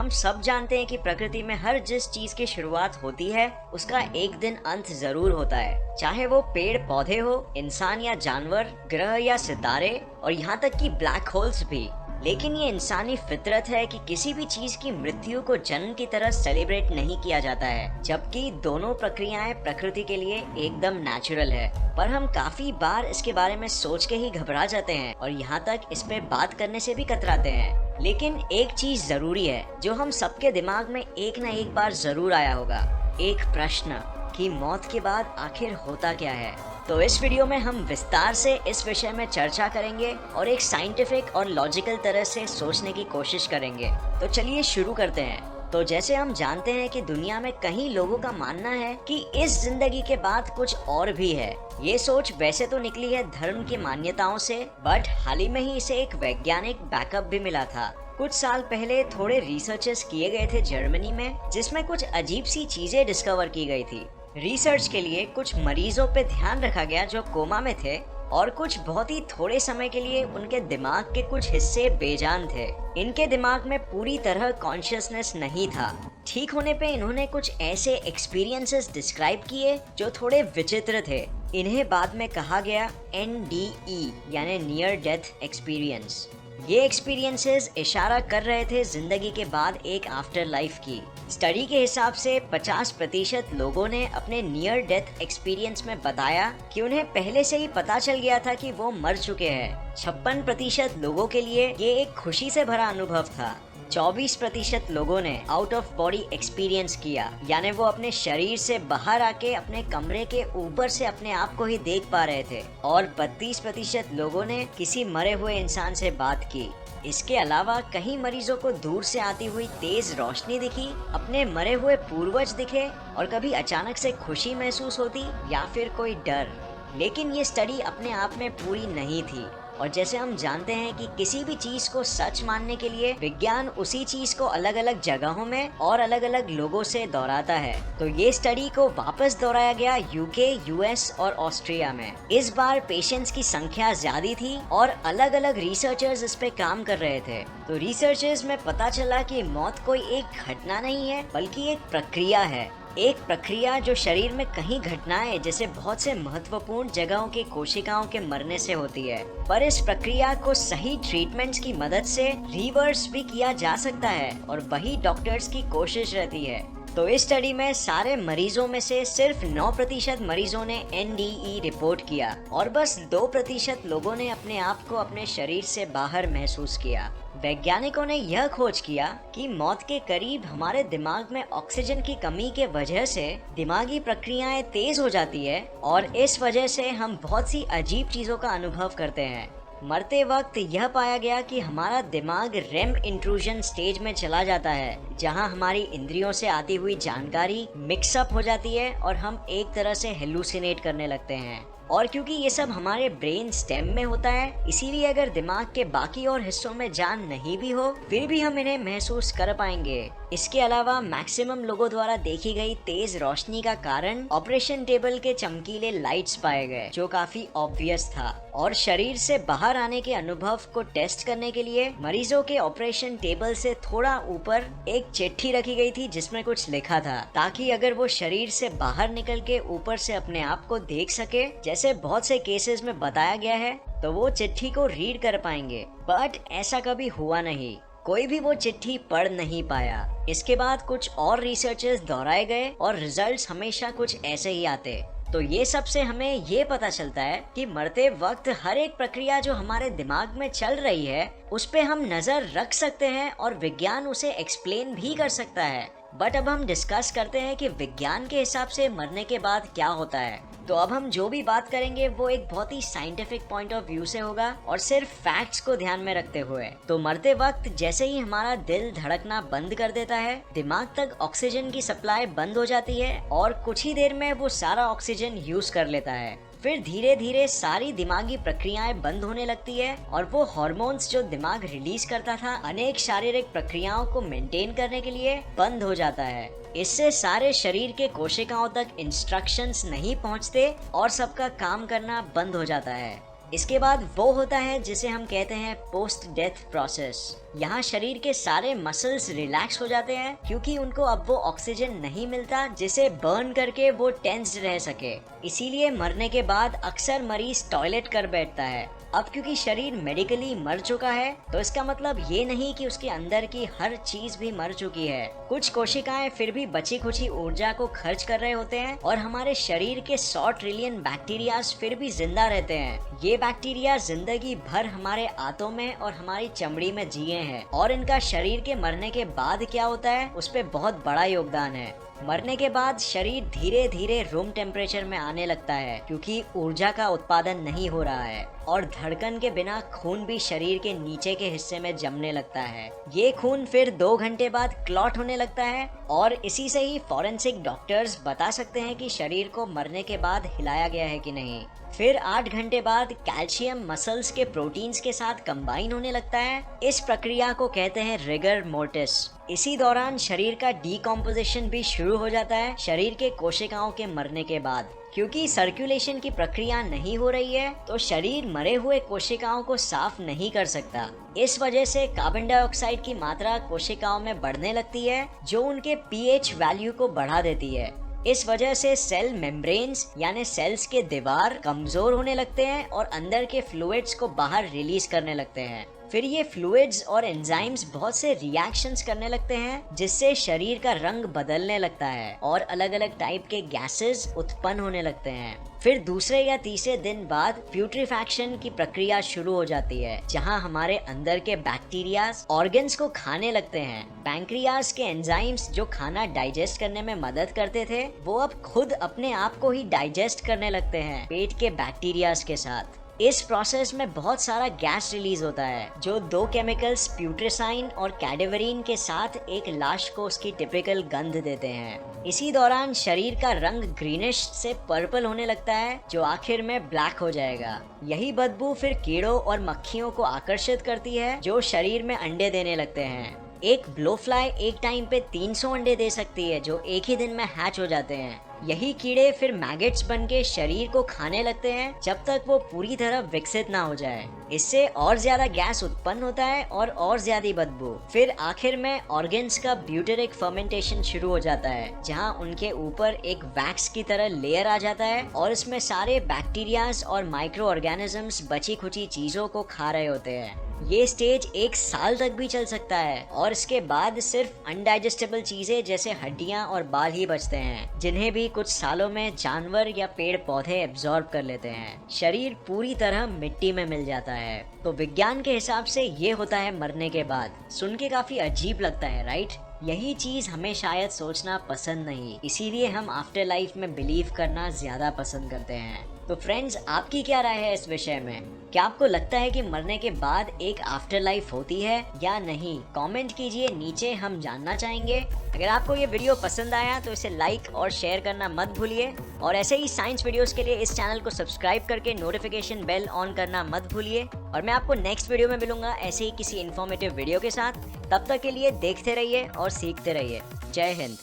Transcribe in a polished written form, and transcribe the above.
हम सब जानते हैं कि प्रकृति में हर जिस चीज की शुरुआत होती है उसका एक दिन अंत जरूर होता है। चाहे वो पेड़ पौधे हो, इंसान या जानवर, ग्रह या सितारे और यहाँ तक कि ब्लैक होल्स भी। लेकिन ये इंसानी फितरत है कि किसी भी चीज की मृत्यु को जन्म की तरह सेलिब्रेट नहीं किया जाता है, जबकि दोनों प्रक्रियाएं प्रकृति के लिए एकदम नेचुरल है। पर हम काफी बार इसके बारे में सोच के ही घबरा जाते हैं और यहाँ तक इस पे बात करने से भी कतराते हैं। लेकिन एक चीज जरूरी है जो हम सबके दिमाग में एक न एक बार जरूर आया होगा, एक प्रश्न कि मौत के बाद आखिर होता क्या है। तो इस वीडियो में हम विस्तार से इस विषय में चर्चा करेंगे और एक साइंटिफिक और लॉजिकल तरह से सोचने की कोशिश करेंगे। तो चलिए शुरू करते हैं। तो जैसे हम जानते हैं कि दुनिया में कई लोगों का मानना है कि इस जिंदगी के बाद कुछ और भी है। ये सोच वैसे तो निकली है धर्म की मान्यताओं से, बट हाल ही में ही इसे एक वैज्ञानिक बैकअप भी मिला था। कुछ साल पहले थोड़े रिसर्चेस किए गए थे जर्मनी में, जिसमें कुछ अजीब सी चीजें डिस्कवर की गई थी। रिसर्च के लिए कुछ मरीजों पे ध्यान रखा गया जो कोमा में थे और कुछ बहुत ही थोड़े समय के लिए उनके दिमाग के कुछ हिस्से बेजान थे। इनके दिमाग में पूरी तरह कॉन्शियसनेस नहीं था। ठीक होने पे इन्होंने कुछ ऐसे एक्सपीरियंसेस डिस्क्राइब किए जो थोड़े विचित्र थे। इन्हें बाद में कहा गया NDE यानी नियर डेथ एक्सपीरियंस। ये एक्सपीरियंसेस इशारा कर रहे थे जिंदगी के बाद एक आफ्टर लाइफ की। स्टडी के हिसाब से 50% लोगों ने अपने नियर डेथ एक्सपीरियंस में बताया कि उन्हें पहले से ही पता चल गया था कि वो मर चुके हैं। 56% लोगों के लिए ये एक खुशी से भरा अनुभव था। 24% लोगों ने आउट ऑफ बॉडी एक्सपीरियंस किया, यानी वो अपने शरीर से बाहर आके अपने कमरे के ऊपर से अपने आप को ही देख पा रहे थे। और 32% लोगों ने किसी मरे हुए इंसान से बात की। इसके अलावा कई मरीजों को दूर से आती हुई तेज रोशनी दिखी, अपने मरे हुए पूर्वज दिखे और कभी अचानक से खुशी महसूस होती या फिर कोई डर। लेकिन ये स्टडी अपने आप में पूरी नहीं थी और जैसे हम जानते हैं कि किसी भी चीज को सच मानने के लिए विज्ञान उसी चीज को अलग अलग जगहों में और अलग अलग लोगों से दोहराता है। तो ये स्टडी को वापस दोहराया गया UK, US और ऑस्ट्रिया में। इस बार पेशेंट्स की संख्या ज्यादा थी और अलग अलग रिसर्चर्स इस पे काम कर रहे थे। तो रिसर्चर्स में पता चला कि मौत कोई एक घटना नहीं है बल्कि एक प्रक्रिया है। एक प्रक्रिया जो शरीर में कई घटनाएं जैसे बहुत से महत्वपूर्ण जगहों के कोशिकाओं के मरने से होती है। पर इस प्रक्रिया को सही ट्रीटमेंट्स की मदद से रिवर्स भी किया जा सकता है और वही डॉक्टर्स की कोशिश रहती है। तो इस स्टडी में सारे मरीजों में से सिर्फ 9% मरीजों ने NDE रिपोर्ट किया और बस 2% लोगों ने अपने आप को अपने शरीर से बाहर महसूस किया। वैज्ञानिकों ने यह खोज किया कि मौत के करीब हमारे दिमाग में ऑक्सीजन की कमी के वजह से दिमागी प्रक्रियाएं तेज हो जाती है और इस वजह से हम बहुत सी अजीब चीजों का अनुभव करते हैं। मरते वक्त यह पाया गया कि हमारा दिमाग रेम इंट्रूजन स्टेज में चला जाता है, जहां हमारी इंद्रियों से आती हुई जानकारी मिक्सअप हो जाती है और हम एक तरह से हेलुसिनेट करने लगते हैं। और क्योंकि ये सब हमारे ब्रेन स्टेम में होता है, इसीलिए अगर दिमाग के बाकी और हिस्सों में जान नहीं भी हो फिर भी हम इन्हें महसूस कर पाएंगे। इसके अलावा मैक्सिमम लोगों द्वारा देखी गई तेज रोशनी का कारण ऑपरेशन टेबल के चमकीले लाइट्स पाए गए, जो काफी ऑब्वियस था। और शरीर से बाहर आने के अनुभव को टेस्ट करने के लिए मरीजों के ऑपरेशन टेबल से थोड़ा ऊपर एक चिट्ठी रखी गई थी जिसमें कुछ लिखा था, ताकि अगर वो शरीर से बाहर निकल के ऊपर से अपने आप को देख सके, जैसे बहुत से केसेस में बताया गया है, तो वो चिट्ठी को रीड कर पाएंगे। बट ऐसा कभी हुआ नहीं, कोई भी वो चिट्ठी पढ़ नहीं पाया। इसके बाद कुछ और रिसर्चेस दोहराए गए और रिजल्ट्स हमेशा कुछ ऐसे ही आते। तो ये सब से हमें ये पता चलता है कि मरते वक्त हर एक प्रक्रिया जो हमारे दिमाग में चल रही है उस पे हम नजर रख सकते हैं और विज्ञान उसे एक्सप्लेन भी कर सकता है। बट अब हम डिस्कस करते हैं कि विज्ञान के हिसाब से मरने के बाद क्या होता है। तो अब हम जो भी बात करेंगे वो एक बहुत ही साइंटिफिक पॉइंट ऑफ व्यू से होगा और सिर्फ फैक्ट्स को ध्यान में रखते हुए। तो मरते वक्त जैसे ही हमारा दिल धड़कना बंद कर देता है, दिमाग तक ऑक्सीजन की सप्लाई बंद हो जाती है और कुछ ही देर में वो सारा ऑक्सीजन यूज कर लेता है। फिर धीरे धीरे सारी दिमागी प्रक्रियाएं बंद होने लगती है और वो हार्मोन्स जो दिमाग रिलीज करता था अनेक शारीरिक प्रक्रियाओं को मेंटेन करने के लिए, बंद हो जाता है। इससे सारे शरीर के कोशिकाओं तक इंस्ट्रक्शंस नहीं पहुंचते और सबका काम करना बंद हो जाता है। इसके बाद वो होता है जिसे हम कहते हैं पोस्ट डेथ प्रोसेस। यहाँ शरीर के सारे मसल्स रिलैक्स हो जाते हैं क्योंकि उनको अब वो ऑक्सीजन नहीं मिलता जिसे बर्न करके वो टेंस्ड रह सके। इसीलिए मरने के बाद अक्सर मरीज टॉयलेट कर बैठता है। अब क्योंकि शरीर मेडिकली मर चुका है तो इसका मतलब ये नहीं कि उसके अंदर की हर चीज भी मर चुकी है। कुछ कोशिकाएं फिर भी बची खुची ऊर्जा को खर्च कर रहे होते हैं और हमारे शरीर के 100 ट्रिलियन बैक्टीरिया फिर भी जिंदा रहते हैं। ये बैक्टीरिया जिंदगी भर हमारे आंतों में और हमारी चमड़ी में जिए हैं और इनका शरीर के मरने के बाद क्या होता है उस पे बहुत बड़ा योगदान है। मरने के बाद शरीर धीरे धीरे रूम टेम्परेचर में आने लगता है क्योंकि ऊर्जा का उत्पादन नहीं हो रहा है और धड़कन के बिना खून भी शरीर के नीचे के हिस्से में जमने लगता है। ये खून फिर 2 घंटे बाद क्लॉट होने लगता है और इसी से ही फॉरेंसिक डॉक्टर्स बता सकते हैं कि शरीर को मरने के बाद हिलाया गया है कि नहीं। फिर 8 घंटे बाद कैल्शियम मसल्स के प्रोटीन्स के साथ कंबाइन होने लगता है। इस प्रक्रिया को कहते हैं रिगर मोर्टिस। इसी दौरान शरीर का डीकम्पोजिशन भी शुरू हो जाता है शरीर के कोशिकाओं के मरने के बाद। क्योंकि सर्कुलेशन की प्रक्रिया नहीं हो रही है तो शरीर मरे हुए कोशिकाओं को साफ नहीं कर सकता। इस वजह से कार्बन डाइऑक्साइड की मात्रा कोशिकाओं में बढ़ने लगती है जो उनके पीएच वैल्यू को बढ़ा देती है। इस वजह से सेल मेम्ब्रेन्स यानी सेल्स के दीवार कमजोर होने लगते हैं और अंदर के फ्लूइड्स को बाहर रिलीज करने लगते हैं। फिर ये फ्लूइड्स और एंजाइम्स बहुत से रिएक्शंस करने लगते हैं जिससे शरीर का रंग बदलने लगता है और अलग अलग टाइप के गैसेस उत्पन्न होने लगते हैं। फिर दूसरे या तीसरे दिन बाद प्यूट्रीफैक्शन की प्रक्रिया शुरू हो जाती है जहां हमारे अंदर के बैक्टीरिया ऑर्गन्स को खाने लगते हैं। पैंक्रियास के एंजाइम्स जो खाना डाइजेस्ट करने में मदद करते थे वो अब खुद अपने आप को ही डाइजेस्ट करने लगते हैं पेट के बैक्टीरियाज के साथ। इस प्रोसेस में बहुत सारा गैस रिलीज होता है जो 2 केमिकल्स प्यूट्रेसाइन और कैडेवरीन के साथ एक लाश को उसकी टिपिकल गंध देते हैं। इसी दौरान शरीर का रंग ग्रीनिश से पर्पल होने लगता है जो आखिर में ब्लैक हो जाएगा। यही बदबू फिर कीड़ों और मक्खियों को आकर्षित करती है जो शरीर में अंडे देने लगते हैं। एक ब्लोफ्लाई एक टाइम पे 300 अंडे दे सकती है जो एक ही दिन में हैच हो जाते हैं। यही कीड़े फिर मैगेट्स बनके शरीर को खाने लगते हैं जब तक वो पूरी तरह विकसित ना हो जाए। इससे और ज्यादा गैस उत्पन्न होता है और ज्यादा बदबू। फिर आखिर में ऑर्गन्स का ब्यूटेरिक फर्मेंटेशन शुरू हो जाता है जहां उनके ऊपर एक वैक्स की तरह लेयर आ जाता है और इसमें सारे बैक्टीरियाज और माइक्रो ऑर्गेनिजम्स बची खुची चीजों को खा रहे होते हैं। ये स्टेज 1 साल तक भी चल सकता है और इसके बाद सिर्फ अनडाइजेस्टेबल चीजें जैसे हड्डियां और बाल ही बचते हैं जिन्हें भी कुछ सालों में जानवर या पेड़ पौधे एब्जॉर्ब कर लेते हैं। शरीर पूरी तरह मिट्टी में मिल जाता है। तो विज्ञान के हिसाब से ये होता है मरने के बाद। सुन के काफी अजीब लगता है, राइट? यही चीज हमें शायद सोचना पसंद नहीं, इसीलिए हम आफ्टर लाइफ में बिलीव करना ज्यादा पसंद करते हैं। तो फ्रेंड्स, आपकी क्या राय है इस विषय में? क्या आपको लगता है कि मरने के बाद एक आफ्टर लाइफ होती है या नहीं? कमेंट कीजिए नीचे, हम जानना चाहेंगे। अगर आपको ये वीडियो पसंद आया तो इसे लाइक और शेयर करना मत भूलिए और ऐसे ही साइंस वीडियोस के लिए इस चैनल को सब्सक्राइब करके नोटिफिकेशन बेल ऑन करना मत भूलिए। और मैं आपको नेक्स्ट वीडियो में मिलूंगा ऐसे ही किसी इन्फॉर्मेटिव वीडियो के साथ। तब तक के लिए देखते रहिए और सीखते रहिए। जय हिंद।